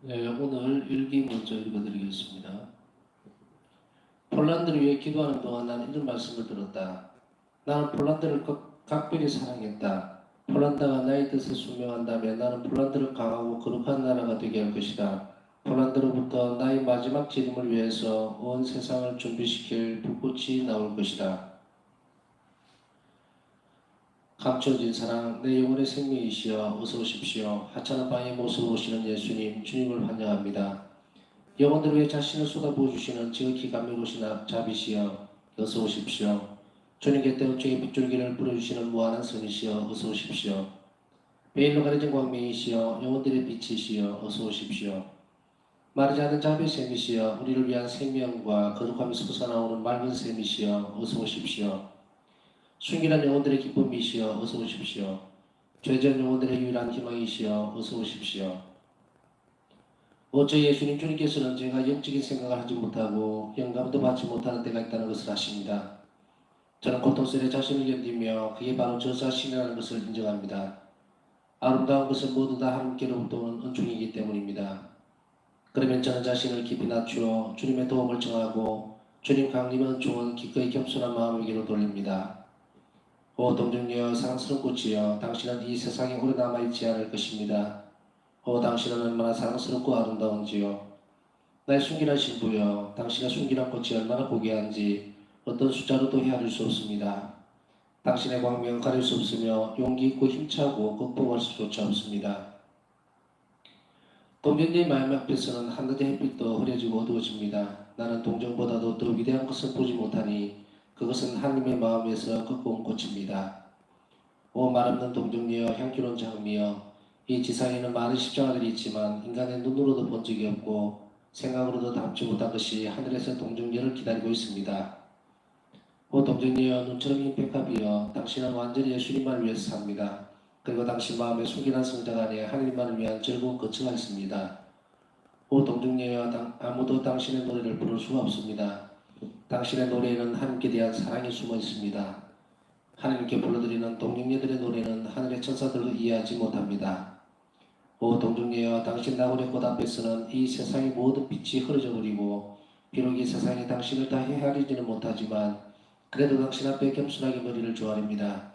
네, 오늘 일기 먼저 읽어드리겠습니다. 폴란드를 위해 기도하는 동안 나는 이런 말씀을 들었다. 나는 폴란드를 각별히 사랑했다. 폴란드가 나의 뜻에 순명한다면 나는 폴란드를 강하고 거룩한 나라가 되게 할 것이다. 폴란드로부터 나의 마지막 재림을 위해서 온 세상을 준비시킬 불꽃이 나올 것이다. 감춰진 사랑, 내 영혼의 생명이시여 어서 오십시오. 하찮은 방의 모습으로 오시는 예수님, 주님을 환영합니다. 영혼들 위해 자신을 쏟아부어 주시는 지극히 감미로우신 자비시여 어서 오십시오. 주님께 때우중의 빗줄기를 뿌려주시는 무한한 선이시여 어서 오십시오. 베일로 가려진 광명이시여 영혼들의 빛이시여 어서 오십시오. 마르지 않는 자비의 샘이시여 우리를 위한 생명과 거룩함이 솟아나오는 맑은 샘이시여 어서 오십시오. 순결한 영혼들의 기쁨이시여 어서 오십시오. 죄전 영혼들의 유일한 희망이시여 어서 오십시오. 어째 예수님 주님께서는 제가 영적인 생각을 하지 못하고 영감도 받지 못하는 때가 있다는 것을 아십니다. 저는 고통스레 자신을 견디며 그게 바로 저 자신이라는 것을 인정합니다. 아름다운 것은 모두 다 하나님께로부터 오는 은총이기 때문입니다. 그러면 저는 자신을 깊이 낮추어 주님의 도움을 청하고 주님 강림의 은총은 기꺼이 겸손한 마음에게로 돌립니다. 오 동정녀 사랑스러운 꽃이여 당신은 이 세상에 오래 남아있지 않을 것입니다. 오 당신은 얼마나 사랑스럽고 아름다운지요. 나의 순결한 신부여, 당신의 순결한 꽃이 얼마나 고귀한지 어떤 숫자로도 헤아릴 수 없습니다. 당신의 광명은 가릴 수 없으며 용기 있고 힘차고 극복할 수조차 없습니다. 동정녀의 마음 앞에서는 한낮의 햇빛도 흐려지고 어두워집니다. 나는 동정보다도 더 위대한 것을 보지 못하니 그것은 하나님의 마음에서 꺾어온 꽃입니다. 오 말없는 동정녀여 향기로운 장미여, 이 지상에는 많은 십자가들이 있지만 인간의 눈으로도 본 적이 없고 생각으로도 담지 못한 것이 하늘에서 동정녀를 기다리고 있습니다. 오 동정녀여 눈처럼 흰 백합이여 당신은 완전히 예수님만을 위해서 삽니다. 그리고 당신 마음에 순결한 성장 안에 하늘만을 위한 즐거운 거처가 있습니다. 오 동정녀여 아무도 당신의 노래를 부를 수가 없습니다. 당신의 노래에는 하나님께 대한 사랑이 숨어 있습니다. 하나님께 불러드리는 동정녀들의 노래는 하늘의 천사들도 이해하지 못합니다. 오 동정녀여 당신 나그네 꽃 앞에서는 이 세상의 모든 빛이 흐려져 버리고 비록 이 세상이 당신을 다 헤아리지는 못하지만 그래도 당신 앞에 겸손하게 머리를 조아립니다.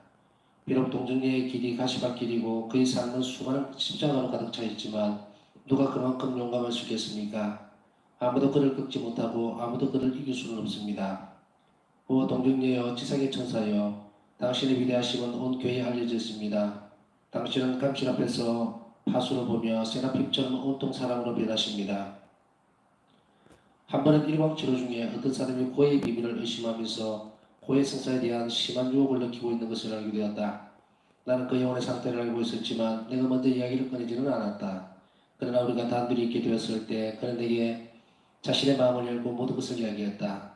비록 동정녀의 길이 가시밭길이고 그의 삶은 수많은 십자가로 가득 차 있지만 누가 그만큼 용감할 수 있겠습니까? 아무도 그를 꺾지 못하고 아무도 그를 이길 수는 없습니다. 오 동정녀여 지상의 천사여 당신의 위대하심은 온 교회에 알려져 있습니다. 당신은 감실 앞에서 파수를 보며 세라핌처럼 온통 사랑으로 변하십니다. 한 번은 일광치료 중에 어떤 사람이 고해의 비밀을 의심하면서 고해 성사에 대한 심한 유혹을 느끼고 있는 것을 알게 되었다. 나는 그 영혼의 상태를 알고 있었지만 내가 먼저 이야기를 꺼내지는 않았다. 그러나 우리가 단둘이 있게 되었을 때 그는 내게 자신의 마음을 열고 모든 것을 이야기했다.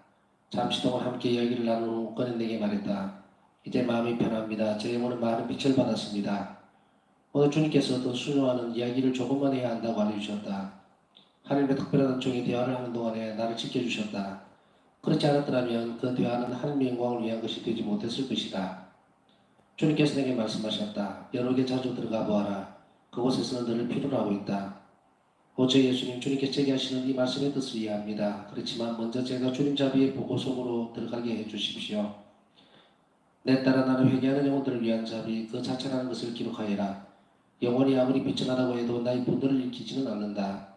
잠시 동안 함께 이야기를 나눈 후 그는 내게 말했다. 이제 마음이 편합니다. 제 영혼은 많은 빛을 받았습니다. 오늘 주님께서 더 순종하는 이야기를 조금만 해야 한다고 알려주셨다. 하나님의 특별한 은총이 대화를 하는 동안에 나를 지켜주셨다. 그렇지 않았더라면 그 대화는 하나님의 영광을 위한 것이 되지 못했을 것이다. 주님께서 내게 말씀하셨다. 여러 개 자주 들어가 보아라. 그곳에서는 너를 필요로 하고 있다. 오저 예수님 주님께서 제게 하시는 이 말씀의 뜻을 이해합니다. 그렇지만 먼저 제가 주님 자비의 보고 속으로 들어가게 해주십시오. 내 따라 나는 회개하는 영혼들을 위한 자비 그 자체라는 것을 기록하여라. 영혼이 아무리 비천하다고 해도 나의 분노를 일으키지는 않는다.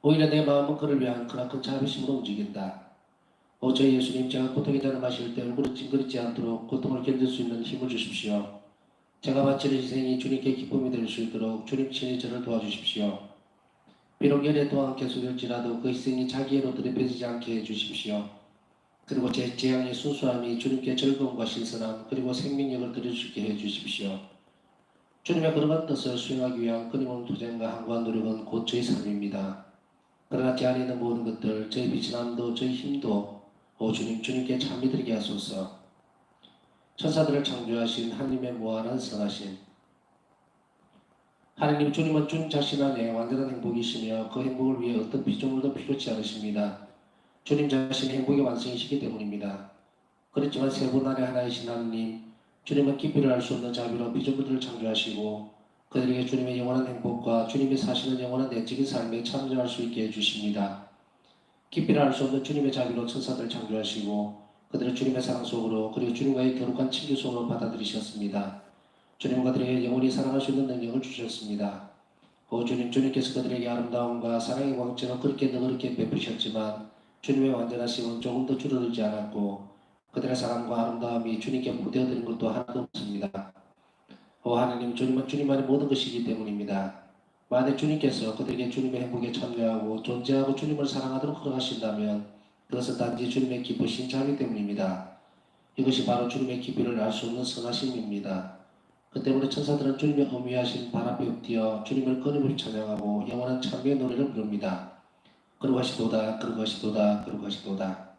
오히려 내 마음은 그를 위한 크나큰 자비심으로 움직인다. 오저 예수님 제가 고통에 따라 마실 때 얼굴을 찡그리지 않도록 고통을 견딜 수 있는 힘을 주십시오. 제가 바치는 희생이 주님께 기쁨이 될 수 있도록 주님 친히 저를 도와주십시오. 비록 열의 또한 계속될지라도 그 희생이 자기애로 드러펴지지 않게 해주십시오. 그리고 제 재앙의 순수함이 주님께 즐거움과 신선함 그리고 생명력을 드려주게 해주십시오. 주님의 그러한 뜻을 수행하기 위한 끊임없는 도전과 항구한 노력은 곧 저희 삶입니다. 그러나 제 안에 있는 모든 것들, 저희 비천함도 저희 힘도 오 주님께 참 믿으게 하소서. 천사들을 창조하신 하나님의 무한한 선하심 하나님 주님은 주님 자신 안에 완전한 행복이시며 그 행복을 위해 어떤 피조물도 필요치 않으십니다. 주님 자신의 행복의 완성이시기 때문입니다. 그렇지만 세 분 안에 하나이신 하나님, 주님은 깊이를 알 수 없는 자비로 피조물들을 창조하시고 그들에게 주님의 영원한 행복과 주님이 사시는 영원한 내적인 삶에 참여할 수 있게 해주십니다. 깊이를 알 수 없는 주님의 자비로 천사들을 창조하시고 그들을 주님의 사랑 속으로 그리고 주님과의 거룩한 친교 속으로 받아들이셨습니다. 주님과 그들에게 영원히 사랑할 수 있는 능력을 주셨습니다. 오 주님께서 그들에게 아름다움과 사랑의 광채로 그렇게 너그럽게 베푸셨지만 주님의 완전하심은 조금 더 줄어들지 않았고 그들의 사랑과 아름다움이 주님께 무대어드린 것도 하나도 없습니다. 오 하나님 주님은 주님만의 모든 것이기 때문입니다. 만약 주님께서 그들에게 주님의 행복에 참여하고 존재하고 주님을 사랑하도록 허락하신다면 그것은 단지 주님의 기쁘신 자비 때문입니다. 이것이 바로 주님의 깊이를 알 수 없는 선하심입니다. 그 때문에 천사들은 주님의 어미하신 발 앞에 엎드려 주님을 끊임없이 찬양하고 영원한 찬미의 노래를 부릅니다. 거룩하시도다 거룩하시도다 거룩하시도다.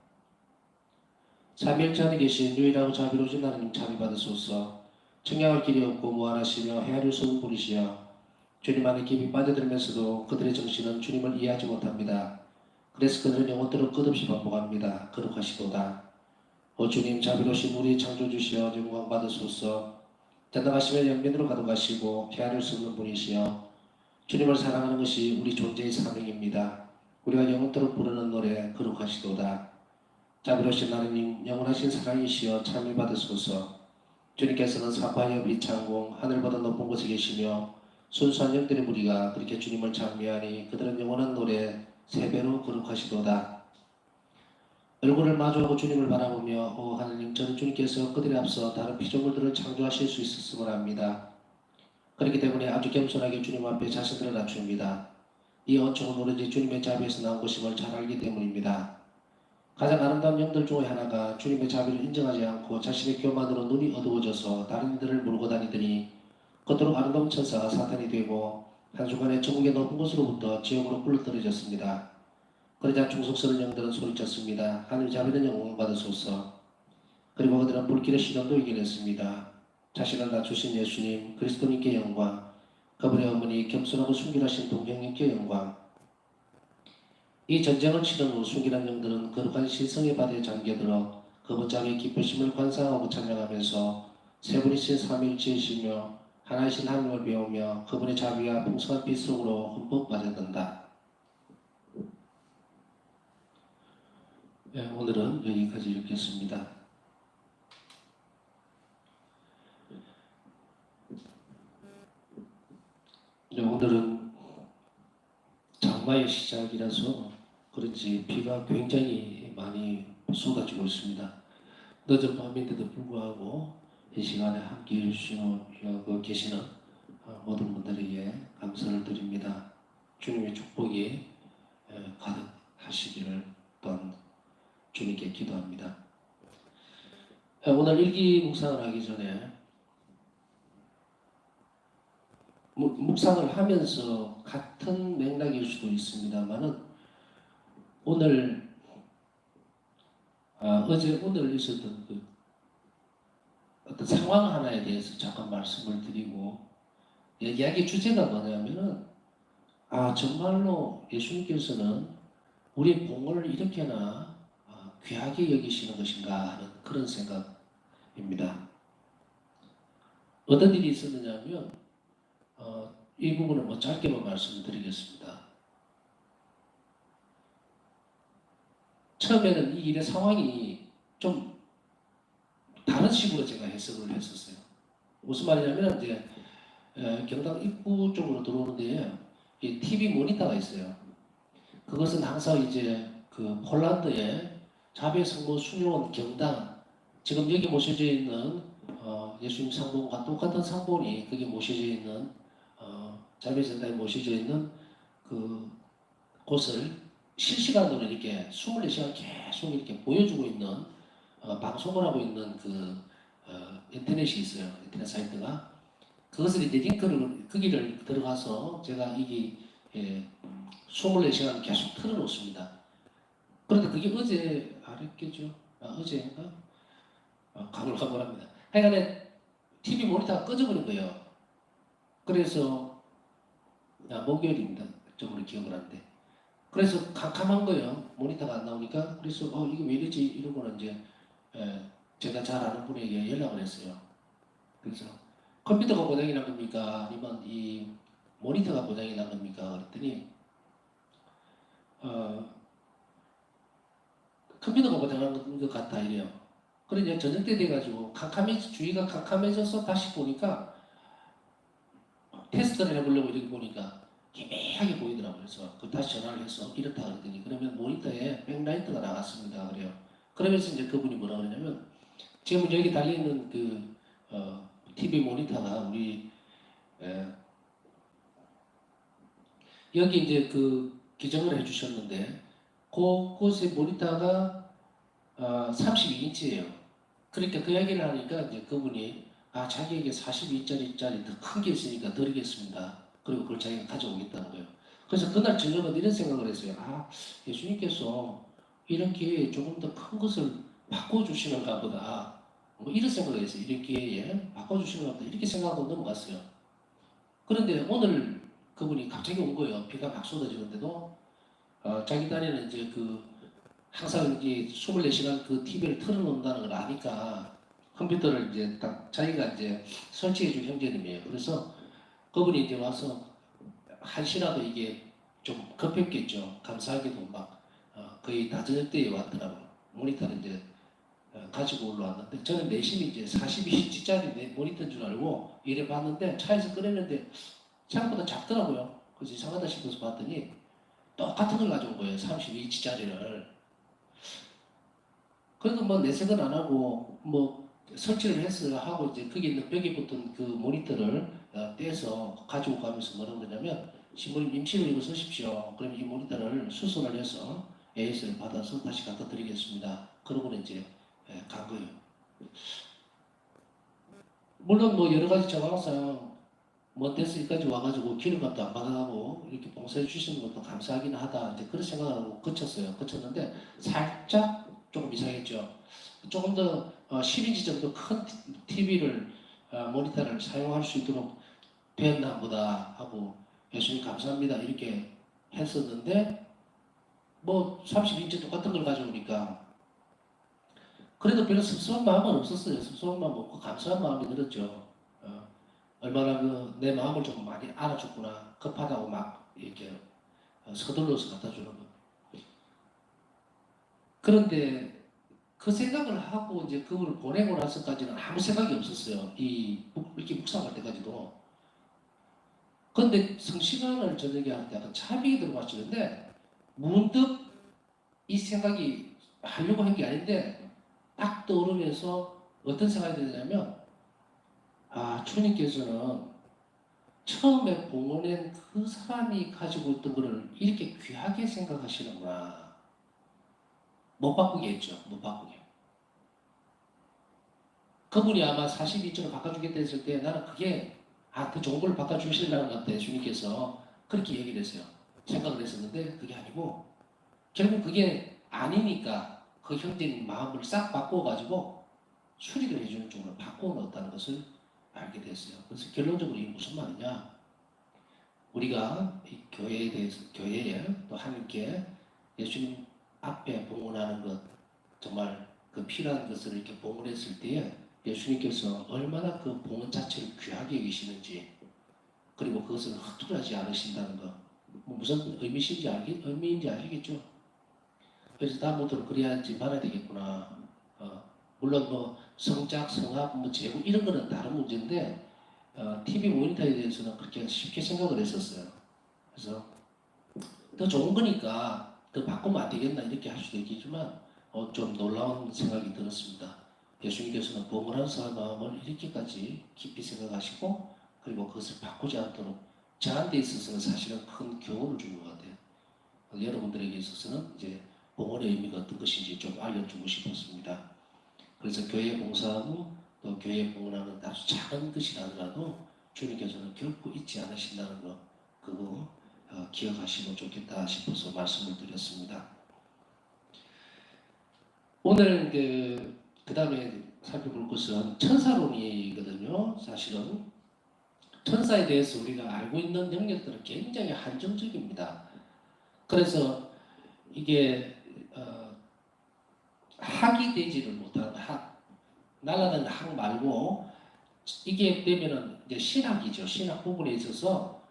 삼위일체 안에 계신 유일하고 자비로우신 하나님 자비 받으소서. 청량할 길이 없고 무한하시며 헤아릴 수 없는 분이시여 주님 안에 깊이 빠져들면서도 그들의 정신은 주님을 이해하지 못합니다. 그래서 그들은 영혼들을 끝없이 반복합니다. 거룩하시도다. 오 주님 자비로우신 우리 창조주시여 영광 받으소서. 전능하시며 영면으로 가득하시고 헤아릴 수 없는 분이시여 주님을 사랑하는 것이 우리 존재의 사명입니다. 우리가 영혼토록 부르는 노래 거룩하시도다. 자비로우신 하나님 영원하신 사랑이시여 참여 받으소서. 주님께서는 사파여 빛창공 하늘보다 높은 곳에 계시며 순수한 영들의 무리가 그렇게 주님을 찬미하니 그들은 영원한 노래 세 배로 거룩하시도다. 얼굴을 마주하고 주님을 바라보며 오 하나님 저는 주님께서 그들의 앞서 다른 피조물들을 창조하실 수 있었음을 압니다. 그렇기 때문에 아주 겸손하게 주님 앞에 자신들을 낮춥니다. 이 언총은 오로지 주님의 자비에서 나온 것임을 잘 알기 때문입니다. 가장 아름다운 영들 중의 하나가 주님의 자비를 인정하지 않고 자신의 교만으로 눈이 어두워져서 다른 이들을 물고 다니더니 겉으로 아름다운 천사가 사탄이 되고 한순간에 천국의 높은 곳으로부터 지옥으로 굴러떨어졌습니다. 그러자 충성스러운 영들은 소리쳤습니다. 하늘 자비는 영광 받으소서. 그리고 그들은 불길의 시련도 이겨냈습니다. 자신을 낮추신 예수님 그리스도님께 영광, 그분의 어머니 겸손하고 순결하신 동정님께 영광. 이 전쟁을 치른 후 순결한 영들은 거룩한 신성의 바다에 잠겨들어 그분 자비의 기쁘심을 관상하고 찬양하면서 세 분이신 삼위일체이시며 하나이신 하나님을 배우며 그분의 자비와 풍성한 빛 속으로 흠뻑 빠져든다. 네, 오늘은 여기까지 읽겠습니다. 오늘은 장마의 시작이라서 그런지 비가 굉장히 많이 쏟아지고 있습니다. 늦은 밤인데도 불구하고 이 시간에 함께 해주시는 계시는 모든 분들에게 감사를 드립니다. 주님의 축복이 가득하시기를 또한 주님께 기도합니다. 오늘 일기 묵상을 하기 전에 묵상을 하면서 같은 맥락일 수도 있습니다만은 오늘 오늘 있었던 그 어떤 상황 하나에 대해서 잠깐 말씀을 드리고 이야기 주제가 뭐냐면은 정말로 예수님께서는 우리의 봉헌을 이렇게나 귀하게 여기시는 것인가 하는 그런 생각입니다. 어떤 일이 있었느냐면 이 부분을 짧게만 말씀을 드리겠습니다. 처음에는 이 일의 상황이 좀 다른 식으로 제가 해석을 했었어요. 무슨 말이냐면 이제 경당 입구 쪽으로 들어오는데 이 TV 모니터가 있어요. 그것은 항상 이제 그 폴란드의 자베 성모 수녀원 경당 지금 여기 모셔져 있는 예수님 상봉과 똑같은 상봉이 거기 모셔져 있는 자베 전당에 모셔져 있는 그 곳을 실시간으로 이렇게 24시간 계속 이렇게 보여주고 있는 방송을 하고 있는 인터넷이 있어요. 인터넷 사이트가. 그것을 이제 링크를 거기를 들어가서 제가 이게 24시간 계속 틀어놓습니다. 그런데 그게 어제 알았겠죠? 어제인가? 가물가물합니다. 하여간에 TV 모니터가 꺼져버린 거예요. 그래서 목요일입니다. 저번에 기억을 하는데. 그래서 캄캄한 거예요. 모니터가 안 나오니까. 그래서 이거 왜 이러지? 이러고는 이제 제가 잘 아는 분에게 연락을 했어요. 그래서 컴퓨터가 고장이 난 겁니까? 아니면 이 모니터가 고장이 난 겁니까? 그랬더니 컴퓨터가 고장난 것 같다 이래요. 그래 이제 저녁 때 돼가지고 주위가 캄캄해져서 다시 보니까 테스트를 해보려고 이렇게 보니까 희미하게 보이더라고요. 그래서 그 다시 전화를 해서 이렇다 그랬더니 그러면 모니터에 백라이트가 나갔습니다. 그래요. 그러면서 이제 그분이 뭐라 그러냐면 지금 여기 달려있는 그 TV 모니터가 우리 에, 여기 이제 그 기증을 해주셨는데 그곳의 모니터가 32인치예요. 그러니까 그 얘기를 하니까 이제 그분이 자기에게 42인치짜리 더 큰 게 있으니까 드리겠습니다. 그리고 그걸 자기가 가져오겠다는 거예요. 그래서 그날 저녁은 이런 생각을 했어요. 예수님께서 이렇게 조금 더 큰 것을 바꿔주시는가 보다. 뭐 이런 생각을 했어요. 이렇게 바꿔주시는가 보다. 이렇게 생각하고 넘어갔어요. 그런데 오늘 그분이 갑자기 온 거예요. 비가 막 쏟아지는데도 자기 딴에는 이제 항상 이제 24시간 그 TV를 틀어놓는다는 걸 아니까 컴퓨터를 이제 딱 자기가 이제 설치해 준 형제님이에요. 그래서 그분이 이제 와서 한시라도 이게 좀 급했겠죠. 감사하게도 막 거의 다 저녁 때에 왔더라고요. 모니터를 이제 가지고 올라왔는데 저는 내심이 이제 42인치짜리 모니터인 줄 알고 이래 봤는데 차에서 꺼냈는데 생각보다 작더라고요. 그래서 이상하다 싶어서 봤더니 똑같은 걸 가져온 거예요. 32인치짜리를. 그래도 뭐 내색은 안 하고 뭐 설치를 해서 하고 이제 거기 있는 벽에 붙은 그 모니터를 떼서 가지고 가면서 뭐라고 그러냐면 신부님 임시로 이거 쓰십시오. 그럼 이 모니터를 수선을 해서 AS를 받아서 다시 갖다 드리겠습니다. 그러고 이제 간 거예요. 물론 뭐 여러 가지 정황상 몬테스리까지 와가지고 기름값도 안 받아가고 이렇게 봉사해 주시는 것도 감사하긴 하다. 이제 그런 생각을 하고 그쳤어요. 그쳤는데 살짝 조금 이상했죠. 조금 더 10인치 정도 큰 TV를 모니터를 사용할 수 있도록 되었나 보다 하고 예수님 감사합니다 이렇게 했었는데 뭐 32인치 똑같은 걸 가져오니까 그래도 별로 섭섭한 마음은 없었어요. 섭섭한 마음 없고 감사한 마음이 들었죠. 얼마나 내 마음을 좀 많이 알아줬구나. 급하다고 막 이렇게 서둘러서 갖다 주는 거. 그런데 그 생각을 하고 이제 그걸 보내고 나서까지는 아무 생각이 없었어요. 이렇게 묵상할 때까지도. 그런데 성시간을 저녁에 할 때 약간 차비가 들어가시는데 문득 이 생각이 하려고 한 게 아닌데 딱 떠오르면서 어떤 생각이 드냐면 주님께서는 처음에 봉헌한 그 사람이 가지고 있던 것을 이렇게 귀하게 생각하시는구나. 못 바꾸게 했죠. 못 바꾸게. 그분이 아마 42조로 바꿔주겠다 했을 때 나는 그게 더 좋은 걸로 바꿔주시려는 것 같아. 주님께서 그렇게 얘기를 했어요. 생각을 했었는데 그게 아니고 결국 그게 아니니까 그 형제님 마음을 싹 바꿔가지고 수리를 해주는 쪽으로 바꿔놓았다는 것을 알게 됐어요. 그래서 결론적으로 이게 무슨 말이냐? 우리가 이 교회에 대해서 교회에 또 하나님께 예수님 앞에 봉헌하는 것 정말 그 필요한 것을 이렇게 봉헌했을 때에 예수님께서 얼마나 그 봉헌 자체를 귀하게 여기시는지 그리고 그것을 허투루하지 않으신다는 것 무슨 의미인지 아시겠죠? 그래서 다음부터는 그래야지 말아야 되겠구나. 물론 뭐 성작, 성악, 뭐 재고 이런 거는 다른 문제인데 TV 모니터에 대해서는 그렇게 쉽게 생각을 했었어요. 그래서 더 좋은 거니까 더 바꾸면 안 되겠나 이렇게 할 수도 있겠지만 좀 놀라운 생각이 들었습니다. 예수님께서는 봉헌한 사람 마음을 이렇게까지 깊이 생각하시고 그리고 그것을 바꾸지 않도록 저한테 있어서는 사실은 큰 교훈을 준 것 같아요. 여러분들에게 있어서는 이제 봉헌의 의미가 어떤 것인지 좀 알려주고 싶었습니다. 그래서 교회 봉사하고 또 교회 봉헌하는 아주 작은 것이라더라도 주님께서는 결코 잊지 않으신다는 거 그거 기억하시면 좋겠다 싶어서 말씀을 드렸습니다. 오늘 그 다음에 살펴볼 것은 천사론이거든요. 사실은 천사에 대해서 우리가 알고 있는 영역들은 굉장히 한정적입니다. 그래서 이게 학이 되지를 못하는 학 날아다니는 학 말고 이게 되면은 이제 신학이죠. 신학 부분에 있어서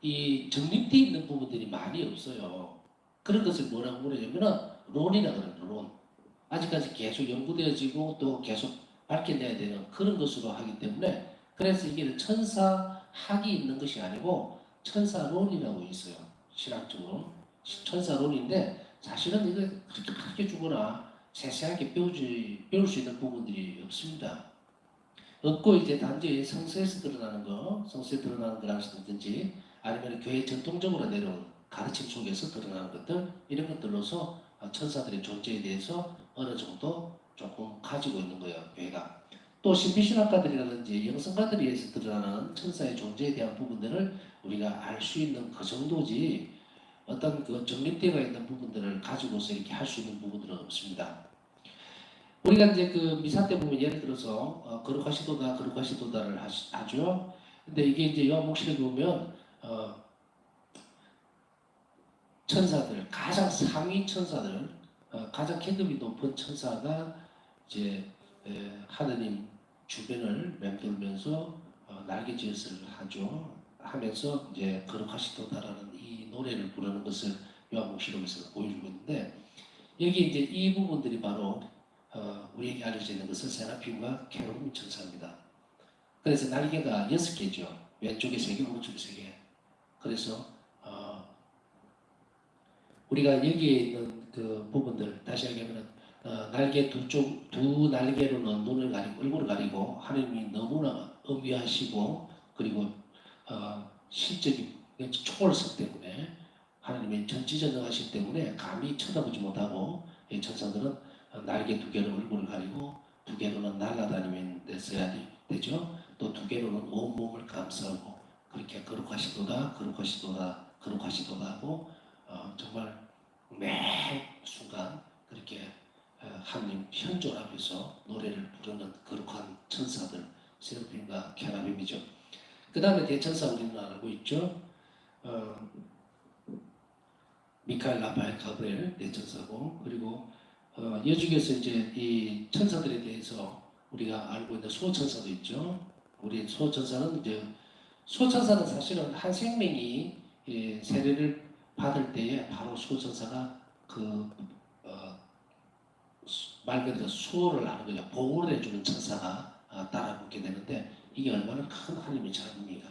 이 정립되어 있는 부분들이 많이 없어요. 그런 것을 뭐라고 부르냐면은 론이라 그래요. 론. 아직까지 계속 연구되어지고 또 계속 밝혀내야 되는 그런 것으로 하기 때문에 그래서 이게 천사학이 있는 것이 아니고 천사론이라고 있어요. 신학적으로. 천사론인데 사실은 이거 그렇게 크게 주거나 세세하게 배울 수 있는 부분들이 없습니다. 없고 이제 단지 성서에서 드러나는 거, 성서에 드러나는 거라든지 아니면 교회 전통적으로 내려온 가르침 속에서 드러나는 것들 이런 것들로서 천사들의 존재에 대해서 어느 정도 조금 가지고 있는 거예요, 교회가. 또 신비신학가들이라든지 영성가들에 의해서 드러나는 천사의 존재에 대한 부분들을 우리가 알 수 있는 그 정도지 어떤 그 정립되어 있는 부분들을 가지고서 이렇게 할 수 있는 부분들은 없습니다. 우리가 이제 그 미사 때 보면 예를 들어서 거룩하시도다 거룩하시도다를 하죠. 근데 이게 이제 요한복음에 보면 천사들 가장 상위 천사들 가장 계급이 높은 천사가 이제 하느님 주변을 맴돌면서 날개짓을 하죠. 하면서 이제 거룩하시도다라는 이 노래를 부르는 것을 요한복음에서 보여주고 있는데 여기 이제 이 부분들이 바로 우리에게 알려져 있는 것은 세라핌과 케루빔 천사입니다. 그래서 날개가 6개죠. 왼쪽에 3개, 오른쪽에 3개. 그래서 우리가 여기에 있는 그 부분들 다시 얘기하면 날개 두 날개로는 눈을 가리고 얼굴을 가리고 하나님이 너무나 엄위하시고 그리고 실적인 초월성 때문에 하나님의 전지전능하시기 때문에 감히 쳐다보지 못하고 이 천사들은 날개 2개로 얼굴을 가리고 2개로는 날아다니면 됐어야 되죠. 또 2개로는 온몸을 감싸고 그렇게 거룩하시도다 거룩하시도다 거룩하시도다 하고 정말 매 순간 그렇게 하나님 현존 앞에서 노래를 부르는 거룩한 천사들 세르핀과 케라빔이죠. 그 다음에 대천사 우리는 알고 있죠. 미카엘, 라파엘, 가브리엘 대천사고 그리고 여중에서 이제 이 천사들에 대해서 우리가 알고 있는 수호천사도 있죠. 우리 수호천사는 이제 수호천사는 사실은 한 생명이 세례를 받을 때에 바로 수호천사가 말 그대로 수호를 하는 거죠. 보호를 해주는 천사가 따라붙게 되는데 이게 얼마나 큰 하나님의 자비입니까?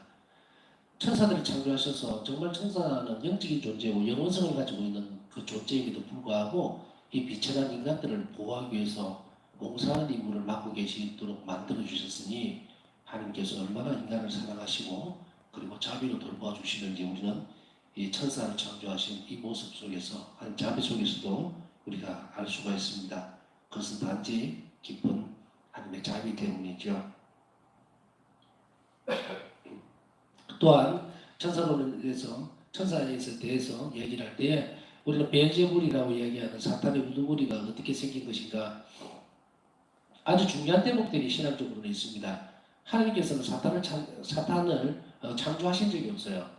천사들을 창조하셔서 정말 천사는 영적인 존재고 영원성을 가지고 있는 그 존재임에도 불구하고 이 비천한 인간들을 보호하기 위해서 봉사하는 임무를 맡고 계시도록 만들어 주셨으니 하나님께서 얼마나 인간을 사랑하시고 그리고 자비로 돌보아 주시는지 우리는 이 천사를 창조하신 이 모습 속에서 한 자비 속에서도 우리가 알 수가 있습니다. 그것은 단지 깊은 하나님의 자비 때문이죠. 또한 천사론에 대해서 얘기를 할 때 우리는 벨제불이라고 얘기하는 사탄의 우두머리가 어떻게 생긴 것인가 아주 중요한 대목들이 신학적으로는 있습니다. 하나님께서는 사탄을 창조하신 적이 없어요.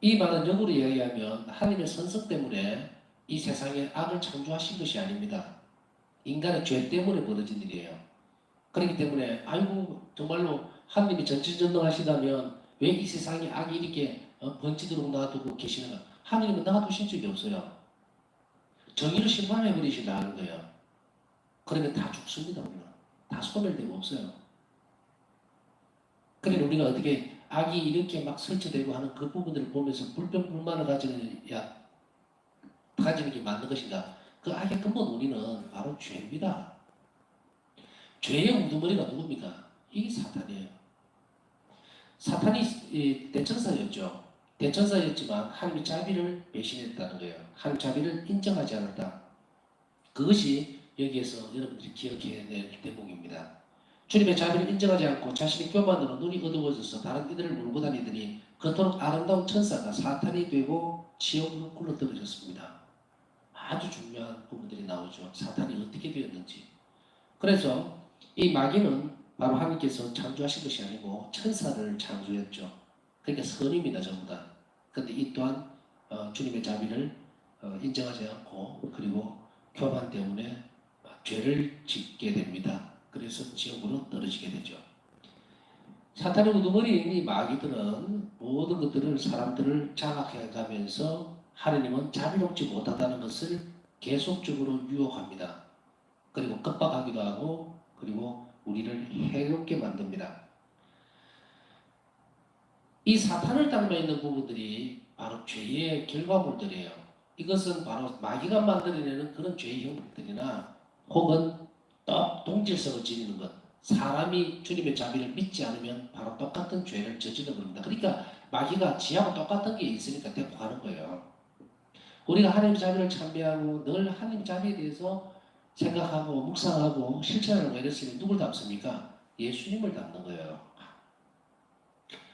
이 말은 역으로 이야기하면 하나님의 선성 때문에 이 세상에 악을 창조하신 것이 아닙니다. 인간의 죄 때문에 벌어진 일이에요. 그렇기 때문에 아이고 정말로 하나님이 전지전능하시다면 왜 이 세상에 악이 이렇게 번지도록 놔두고 계시는가? 하나님은 놔두신 적이 없어요. 정의를 심판해버리신다는 거예요. 그러면 다 죽습니다. 우리는. 다 소멸되고 없어요. 그러니까 우리가 어떻게 악이 이렇게 막 설치되고 하는 그 부분들을 보면서 불평불만을 가지는 게 맞는 것인가? 그 악의 근본 원인은 바로 죄입니다. 죄의 우두머리가 누굽니까? 이게 사탄이에요. 사탄이 대천사였죠. 대천사였지만 하나님의 자비를 배신했다는 거예요. 하나님 자비를 인정하지 않았다. 그것이 여기에서 여러분들이 기억해야 될 대목입니다. 주님의 자비를 인정하지 않고 자신의 교만으로 눈이 어두워져서 다른 이들을 몰고 다니더니 그토록 아름다운 천사가 사탄이 되고 지옥으로 굴러떨어졌습니다. 아주 중요한 부분들이 나오죠. 사탄이 어떻게 되었는지. 그래서 이 마귀는 바로 하나님께서 창조하신 것이 아니고 천사를 창조했죠. 그러니까 선입니다 전부 다. 그런데 이 또한 주님의 자비를 인정하지 않고 그리고 교만 때문에 죄를 짓게 됩니다. 그래서 지옥으로 떨어지게 되죠. 사탄의 우두머리인 이 마귀들은 모든 것들을 사람들을 장악해 가면서 하느님은 자비롭지 못하다는 것을 계속적으로 유혹합니다. 그리고 겁박하기도 하고 그리고 우리를 해롭게 만듭니다. 이 사탄을 닮아 있는 부분들이 바로 죄의 결과물들이에요. 이것은 바로 마귀가 만들어내는 그런 죄의 형태들이나 혹은 또 동질성을 지니는 것. 사람이 주님의 자비를 믿지 않으면 바로 똑같은 죄를 저질러 버립니다. 그러니까 마귀가 지하고 똑같은 게 있으니까 데리고 가는 거예요. 우리가 하나님 자비를 찬미하고 늘 하나님 자비에 대해서 생각하고 묵상하고 실천하고 이랬으니 누굴 닮습니까? 예수님을 닮는 거예요.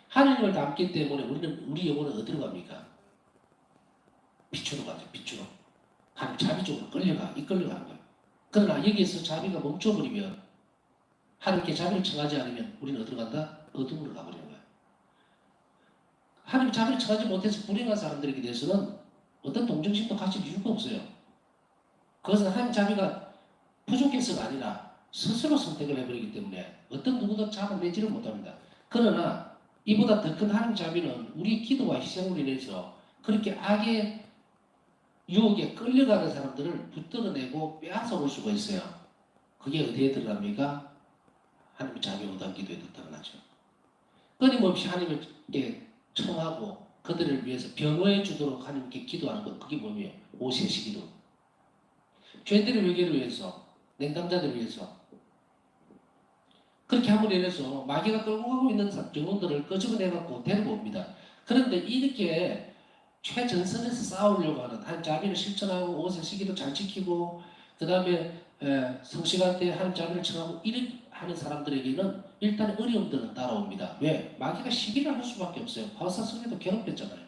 하나님을 닮기 때문에 우리 영혼은 어디로 갑니까? 빛으로 가죠. 빛으로. 하나님 자비 쪽으로 이끌려가는 거예요. 그러나 여기에서 자비가 멈춰버리면 하나님께 자비를 청하지 않으면 우리는 어디로 간다? 어둠으로 가버리는 거예요. 하나님 자비를 청하지 못해서 불행한 사람들에게 대해서는 어떤 동정심도 가질 이유가 없어요. 그것은 하나님 자비가 부족해서가 아니라 스스로 선택을 해버리기 때문에 어떤 누구도 잡아내지를 못합니다. 그러나 이보다 더 큰 하나님 자비는 우리 기도와 희생으로 인해서 그렇게 악의 유혹에 끌려가는 사람들을 붙들어내고 빼앗아 올 수가 있어요. 그게 어디에 들어갑니까? 하나님의 자비 못한 기도에 드러나죠. 끊임없이 하나님께 청하고 그들을 위해서 변호해 주도록 하나님께 기도하는 것. 그게 뭐예요? 오세시 기도. 죄인들의 회개를 위해서, 냉담자들을 위해서. 그렇게 함으로 인해서 마귀가 끌고 가고 있는 영혼들을 끄집어내갖고 데리고 옵니다. 그런데 이렇게 최전선에서 싸우려고 하는 하나님 자비를 실천하고 옷의 시기도 잘 지키고 그 다음에 성실할 때 하나님 자비를 청하고 이렇게 하는 사람들에게는 일단 어려움들은 따라옵니다. 왜? 마귀가 시기를 할 수밖에 없어요. 바울사 성에도 괴롭혔잖아요.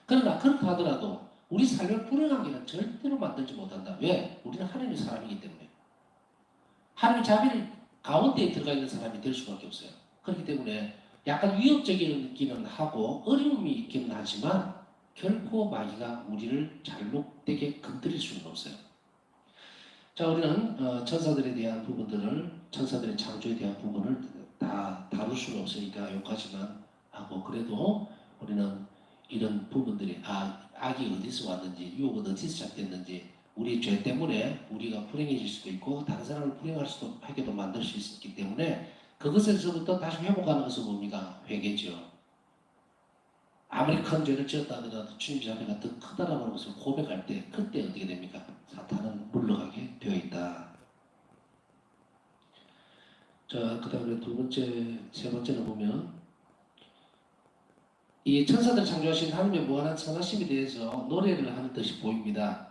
그러나 그렇다 하더라도 우리 삶을 불행하게는 절대로 만들지 못한다. 왜? 우리는 하나님의 사람이기 때문에. 하나님의 자비를 가운데에 들어가 있는 사람이 될 수밖에 없어요. 그렇기 때문에 약간 위협적인 느낌은 하고 어려움이 있기는 하지만 결코 마귀가 우리를 잘못되게 건드릴 수는 없어요. 자, 우리는 천사들에 대한 부분들을 천사들의 창조에 대한 부분을 다 다룰 수는 없으니까 여기까지만 하고 그래도 우리는 이런 부분들이 악이 어디서 왔는지 유혹은 어디서 시작됐는지 우리 죄 때문에 우리가 불행해질 수도 있고 다른 사람을 불행할 수도 하게도 만들 수 있기 때문에 그것에서부터 다시 회복하는 것은 뭡니까? 회개죠. 아무리 큰 죄를 지었다 하더라도 주님 자비가 더 크다라는 것을 고백할 때 그때 어떻게 됩니까? 사탄은 물러가게 되어 있다. 자, 그 다음에 세 번째는 보면 이 천사들 창조하신 하나님의 무한한 선하심에 대해서 노래를 하는 듯이 보입니다.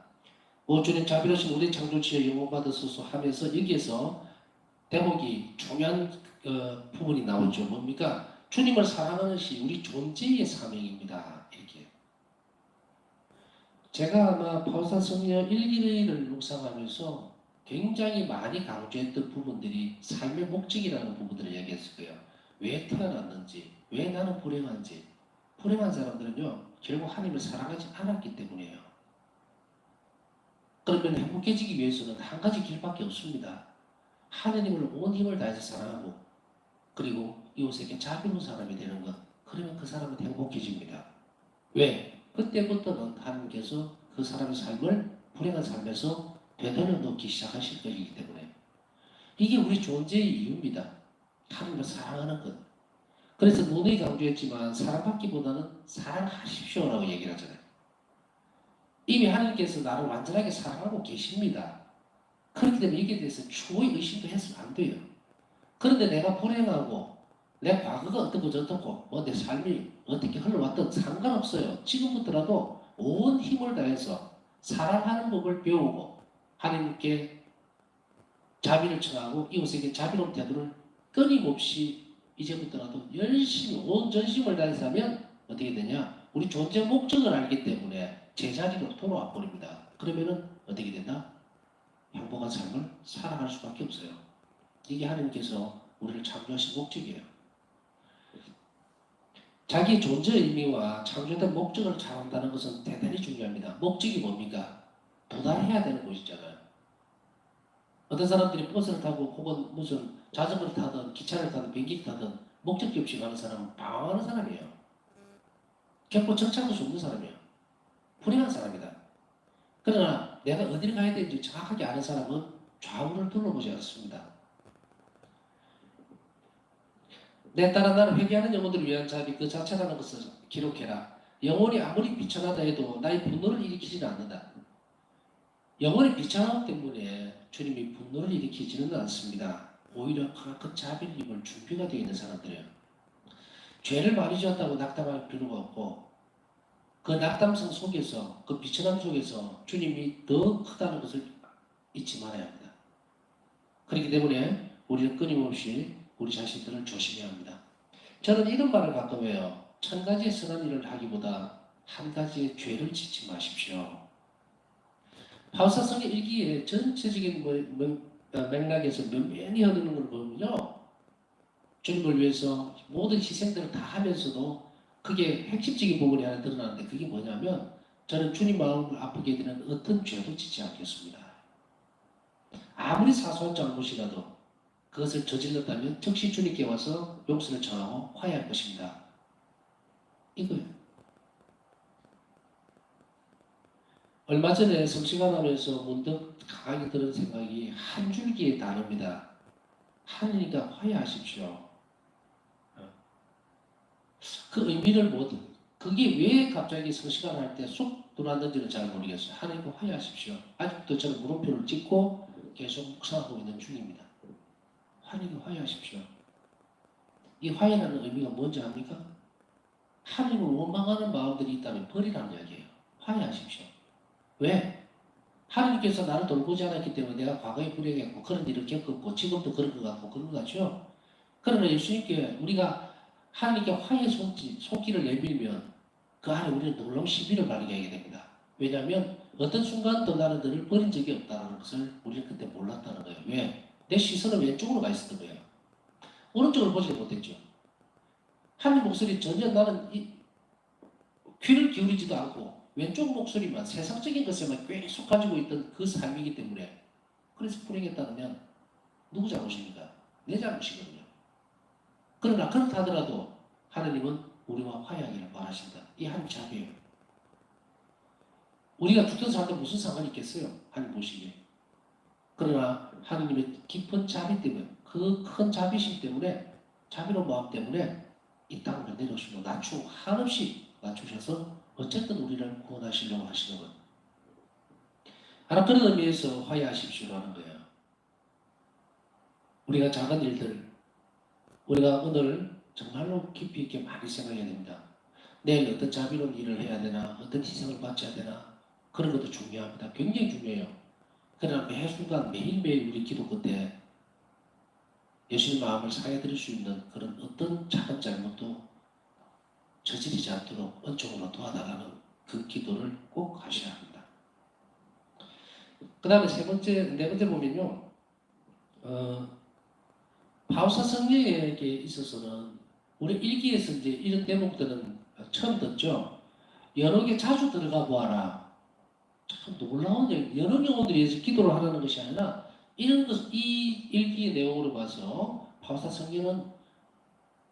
오 주님 자비로우신 우리 창조주여 영원 받으소서 하면서 여기에서 대목이 중요한 부분이 나오죠. 뭡니까? 주님을 사랑하는 것이 우리 존재의 사명입니다. 이렇게. 제가 아마 바울사 성령 1기를 묵상하면서 굉장히 많이 강조했던 부분들이 삶의 목적이라는 부분들을 얘기했을 거예요. 왜 태어났는지, 왜 나는 불행한지. 불행한 사람들은요, 결국 하나님을 사랑하지 않았기 때문이에요. 그러면 행복해지기 위해서는 한 가지 길밖에 없습니다. 하나님을 온 힘을 다해서 사랑하고 그리고 이웃에게 자비로운 사람이 되는 것. 그러면 그 사람은 행복해집니다. 왜? 그때부터는 하나님께서 그 사람의 삶을 불행한 삶에서 되돌려 놓기 시작하실 것이기 때문에 이게 우리 존재의 이유입니다. 하나님을 사랑하는 것. 그래서 논의 강조했지만 사랑받기보다는 사랑하십시오라고 얘기를 하잖아요. 이미 하나님께서 나를 완전하게 사랑하고 계십니다. 그렇기 때문에 이게 대해서 추후의 의심도 해서는 안 돼요. 그런데 내가 불행하고 내 과거가 어떻고 저떻고 뭐 내 삶이 어떻게 흘러왔든 상관없어요. 지금부터라도 온 힘을 다해서 사랑하는 법을 배우고 하나님께 자비를 청하고 이웃에게 자비로운 태도를 끊임없이 이제부터라도 열심히 온 전심을 다해서 하면 어떻게 되냐? 우리 존재 목적을 알기 때문에 제자리로 돌아와 버립니다. 그러면은 어떻게 된다? 행복한 삶을 살아갈 수밖에 없어요. 이게 하나님께서 우리를 창조하신 목적이에요. 자기 존재의 의미와 창조된 목적을 잘 안다는 것은 대단히 중요합니다. 목적이 뭡니까? 도달해야 되는 곳이잖아요. 어떤 사람들이 버스를 타고 혹은 무슨 자전거를 타든 기차를 타든 비행기를 타든 목적지 없이 가는 사람은 방황하는 사람이에요. 결코 정착할 수 없는 사람이에요. 불행한 사람이다. 그러나 내가 어디를 가야 되는지 정확하게 아는 사람은 좌우를 둘러보지 않습니다. 내 따라 나를 회개하는 영혼들을 위한 자비 그 자체라는 것을 기록해라. 영혼이 아무리 비천하다 해도 나의 분노를 일으키지는 않는다. 영혼이 비천하기 때문에 주님이 분노를 일으키지는 않습니다. 오히려 그 자비를 입을 준비가 되어 있는 사람들이에요. 죄를 많이 지었다고 낙담할 필요가 없고 그 낙담성 속에서 그 비천함 속에서 주님이 더 크다는 것을 잊지 말아야 합니다. 그렇기 때문에 우리는 끊임없이 우리 자신들을 조심해야 합니다. 저는 이런 말을 가끔 해요. 1000가지의 선한 일을 하기보다 한 가지의 죄를 짓지 마십시오. 바울사성의 일기에 전체적인 맥락에서 면면히 흐르는 걸 보면요. 주님을 위해서 모든 희생들을 다 하면서도 그게 핵심적인 부분이 하나 드러나는데 그게 뭐냐면 저는 주님 마음을 아프게 되는 어떤 죄도 짓지 않겠습니다. 아무리 사소한 잘못이라도 그것을 저질렀다면 즉시 주님께 와서 용서를 청하고 화해할 것입니다. 이거예요. 얼마 전에 성시간 하면서 문득 강하게 들은 생각이 한 줄기의 단어입니다. 하느님과 화해하십시오. 그 의미를 그게 왜 갑자기 성시간 할 때 쏙 들어왔는지는 잘 모르겠어요. 하느님과 화해하십시오. 아직도 저는 물음표를 찍고 계속 묵상하고 있는 중입니다. 하느님과 화해하십시오. 이 화해라는 의미가 뭔지 압니까? 하느님을 원망하는 마음들이 있다면 버리라는 이야기예요. 화해하십시오. 왜? 하느님께서 나를 돌보지 않았기 때문에 내가 과거에 불행했고 그런 일을 겪었고 지금도 그런 것 같고 그런 것 같죠? 그러나 예수님께 우리가 하느님께 화해 손길을 내밀면 그 안에 우리는 놀라운 시비를 발휘하게 됩니다. 왜냐하면 어떤 순간도 나는 너를 버린 적이 없다는 것을 우리는 그때 몰랐다는 거예요. 왜? 내 시선은 왼쪽으로 가 있었던 거예요. 오른쪽을 보지 못했죠. 하느님 목소리 전혀 나는 귀를 기울이지도 않고 왼쪽 목소리만 세상적인 것에만 계속 가지고 있던 그 삶이기 때문에 그래서 불행했다면 누구 잘못입니까? 내 잘못이거든요. 그러나 그렇다 하더라도 하나님은 우리와 화해하기를 바라십니다. 이 하나님 자비예요. 우리가 죽던 사람도 무슨 상관이 있겠어요? 하나님 보시기에. 그러나 하나님의 깊은 자비 때문에 그 큰 자비심 때문에 자비로운 마음 때문에 이 땅으로 내려오시고 한없이 낮추셔서 어쨌든 우리를 구원하시려고 하시는 것. 하나 그런 의미에서 화해하십시오라는 거예요. 우리가 작은 일들, 우리가 오늘 정말로 깊이 있게 많이 생각해야 됩니다. 내일 어떤 자비로운 일을 해야 되나, 어떤 희생을 바쳐야 되나, 그런 것도 중요합니다. 굉장히 중요해요. 그러나 매 순간 매일매일 우리 기도 끝에 예수님 마음을 상해드릴 수 있는 그런 어떤 작은 잘못도 저지르지 않도록 은총으로 도와달라는 그 기도를 꼭 하셔야 합니다. 그 다음에 네 번째 보면요. 바울사 성령에게 있어서는 우리 일기에서 이제 이런 대목들은 처음 듣죠. 여러 개 자주 들어가 보아라. 참 놀라운 여러 경우들에 의해서 기도를 하라는 것이 아니라 이런 것, 이 일기의 내용으로 봐서 바울사 성경은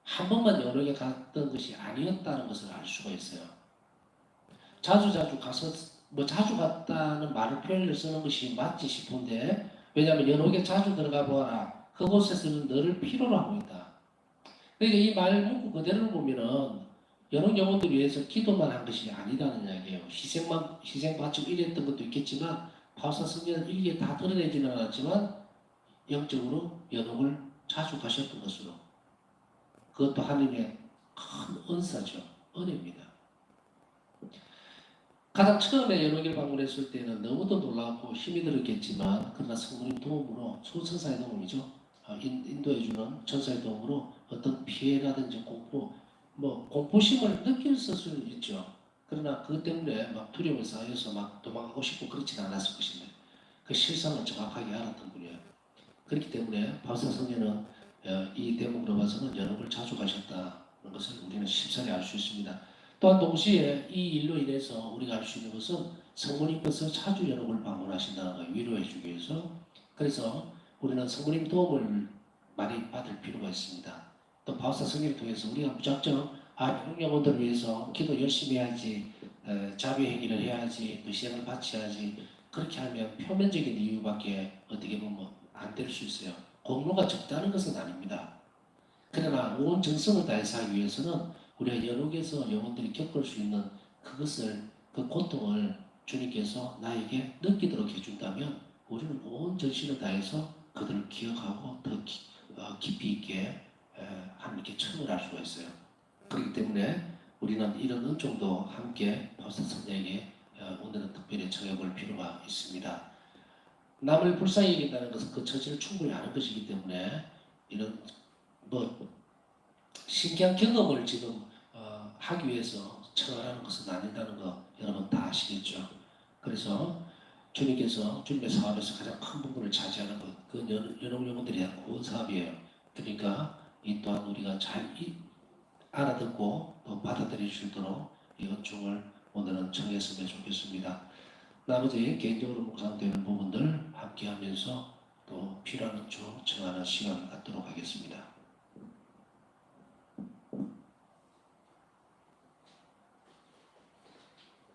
한 번만 여러 개 갔던 것이 아니었다는 것을 알 수가 있어요. 자주 가서 자주 갔다는 말을 표현을 쓰는 것이 맞지 싶은데 왜냐하면 여러 개 자주 들어가 보아라. 그곳에서는 너를 필요로 하고 있다. 그러니까 이 말 문구 그대로 보면은 여러 영혼들 위해서 기도만 한 것이 아니라는 이야기예요. 희생 바치고 이랬던 것도 있겠지만 바울사 성경은 일기에 다 드러내지는 않았지만 영적으로 연옥을 자주 가셨던 것으로 그것도 하나님의 큰 은사죠. 은혜입니다. 가장 처음에 연옥을 방문했을 때는 너무도 놀랍고 힘이 들었겠지만 그러나 성령의 도움으로 수천사의 도움이죠. 인도해주는 천사의 도움으로 어떤 피해라든지 공포심을 느낄 수 있죠. 그러나 그것 때문에 막 두려움을 쌓여서 막 도망가고 싶고 그렇지는 않았을 것입니다. 그 실상을 정확하게 알았던 분이에요. 그렇기 때문에 바울사 성경은 이 대목으로 봐서는 연옥을 자주 가셨다는 것을 우리는 쉽사리 알 수 있습니다. 또한 동시에 이 일로 인해서 우리가 알 수 있는 것은 성모님께서 자주 연옥을 방문하신다는 걸 위로해 주기 위해서 그래서 우리는 성모님 도움을 많이 받을 필요가 있습니다. 또 바우사 성리를 통해서 우리가 무작정 현역 영혼들을 위해서 기도 열심히 해야지, 자비 행위를 해야지, 또 시행을 바쳐야지, 그렇게 하면 표면적인 이유밖에 어떻게 보면 안 될 수 있어요. 공로가 적다는 것은 아닙니다. 그러나 온 정성을 다해서 하기 위해서는 우리가 연옥에서 영혼들이 겪을 수 있는 그것을, 그 고통을 주님께서 나에게 느끼도록 해준다면 우리는 온 정신을 다해서 그들을 기억하고 더 깊이 있게 하나님께 청을 할 수가 있어요. 그렇기 때문에 우리는 이런 은총도 함께 파우스트 선생에게 오늘은 특별히 청해볼 필요가 있습니다. 남을 불쌍히 여긴다는 것은 그 처지를 충분히 아는 것이기 때문에 이런 뭐 신기한 경험을 지금 하기 위해서 청하라는 것은 아니다는 거 여러분 다 아시겠죠. 그래서 주님께서 주님의 사업에서 가장 큰 부분을 차지하는 것, 그 연옥 영혼들에 대한 구원 사업이에요. 그러니까 이 또한 우리가 잘 알아듣고 또 받아들일 수 있도록 이 은총을 오늘은 청했으면 좋겠습니다. 나머지 개인적으로 묵상되는 부분들 함께하면서 또 필요한 은총 청하는 시간 갖도록 하겠습니다.